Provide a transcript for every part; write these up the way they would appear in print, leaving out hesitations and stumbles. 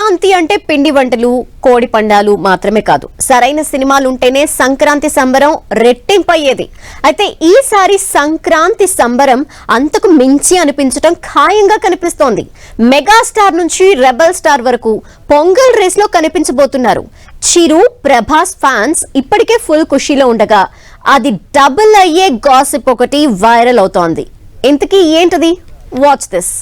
సంక్రాంతి అంటే పిండి వంటలు కోడి పండాలు మాత్రమే కాదు, సరైన సినిమాలుంటేనే సంక్రాంతి సంబరం రెట్టింపయ్యేది. అయితే ఈసారి సంక్రాంతి సంబరం అంతకు మించి అనిపించడం ఖాయంగా కనిపిస్తోంది. మెగాస్టార్ నుంచి రెబల్ స్టార్ వరకు పొంగల్ రేస్ లో కనిపించబోతున్నారు. చిరు, ప్రభాస్ ఫ్యాన్స్ ఇప్పటికే ఫుల్ ఖుషీలో ఉండగా అది డబుల్ అయ్యే గాసిప్ ఒకటి వైరల్ అవుతోంది. ఇంతకీ ఏంటది? Watch this.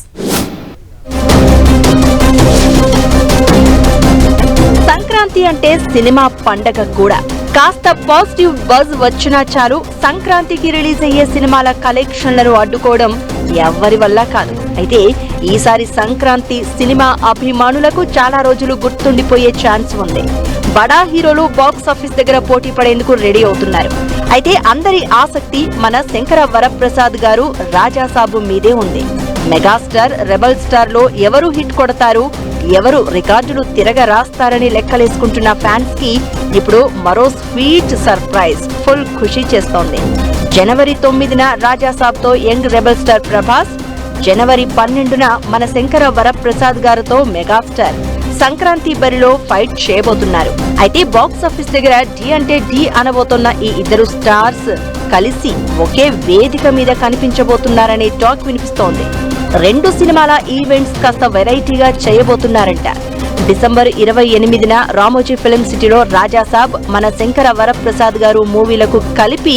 సంక్రాంతి అంటే సినిమా పండగ కూడా. కాస్త పాజిటివ్ బజ్ వచ్చినా చాలు సంక్రాంతికి రిలీజ్ అయ్యే సినిమాల కలెక్షన్లను అడ్డుకోవడం ఎవ్వరి వల్ల కాదు. అయితే ఈసారి సంక్రాంతి సినిమా అభిమానులకు చాలా రోజులు గుర్తుండిపోయే ఛాన్స్ ఉంది. బడా హీరోలు బాక్స్ ఆఫీస్ దగ్గర పోటీ పడేందుకు రెడీ అవుతున్నారు. అయితే అందరి ఆసక్తి మన శంకర వరప్రసాద్ గారు రాజాసాబు మీదే ఉంది. మెగాస్టార్, రెబల్ స్టార్ లో ఎవరు హిట్ కొడతారు, ఎవరు రికార్డులు తిరగ రాస్తారని లెక్కలేసుకుంటున్న ఫ్యాన్స్ కి ఇప్పుడు మరో స్వీట్ సర్ప్రైజ్ ఫుల్ ఖుషి చేస్తోంది. జనవరి 9న రాజాసాబ్ తో యంగ్ రెబల్ స్టార్ ప్రభాస్, జనవరి 12న మన శంకర వరప్రసాద్ గారితో మెగాస్టార్ సంక్రాంతి బరిలో ఫైట్ చేయబోతున్నారు. అయితే బాక్స్ ఆఫీస్ దగ్గర డి అంటే డి అనబోతున్న ఈ ఇద్దరు స్టార్స్ కలిసి ఒకే వేదిక మీద కనిపించబోతున్నారనే టాక్ వినిపిస్తోంది. రెండు సినిమాల ఈవెంట్స్ కాస్త వెరైటీగా చేయబోతున్నారంట. డిసెంబర్ 28న రామోజీ ఫిల్మ్ సిటీలో రాజాసాబ్, మన శంకర వరప్రసాద్ గారు మూవీలకు కలిపి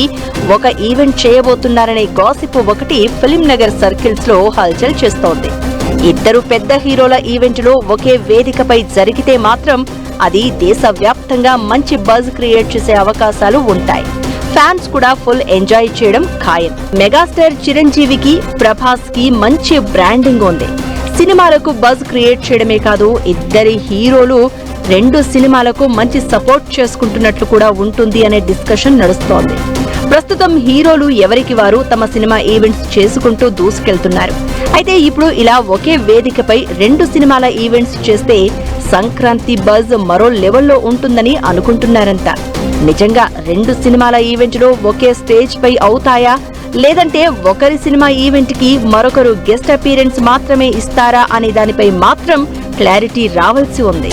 ఒక ఈవెంట్ చేయబోతున్నారనే గాసిప్ ఒకటి ఫిల్మ్ నగర్ సర్కిల్స్ లో హల్చల్ చేస్తోంది. ఇద్దరు పెద్ద హీరోల ఈవెంట్లు ఒకే వేదికపై జరిగితే మాత్రం అది దేశవ్యాప్తంగా మంచి బజ్ క్రియేట్ చేసే అవకాశాలు ఉంటాయి. ఫ్యాన్స్ కూడా ఫుల్ ఎంజాయ్ చేయడం ఖాయం. మెగాస్టార్ చిరంజీవికి, ప్రభాస్ కి మంచి బ్రాండింగ్ ఉంది. సినిమాలకు బజ్ క్రియేట్ చేయడమే కాదు, ఇద్దరి హీరోలు రెండు సినిమాలకు మంచి సపోర్ట్ చేసుకుంటున్నట్లు కూడా ఉంటుంది అనే డిస్కషన్ నడుస్తోంది. ప్రస్తుతం హీరోలు ఎవరికి వారు తమ సినిమా ఈవెంట్స్ చేసుకుంటూ దూసుకెళ్తున్నారు. అయితే ఇప్పుడు ఇలా ఒకే వేదికపై రెండు సినిమాల ఈవెంట్స్ చేస్తే సంక్రాంతి బజ్ మరో లెవెల్లో ఉంటుందని అనుకుంటున్నారంతా. నిజంగా రెండు సినిమాల ఈవెంట్లు ఒకే స్టేజ్ పై అవుతాయా, లేదంటే ఒకరి సినిమా ఈవెంట్ కి మరొకరు గెస్ట్ అపీరెన్స్ మాత్రమే ఇస్తారా అనే దానిపై మాత్రం క్లారిటీ రావాల్సి ఉంది.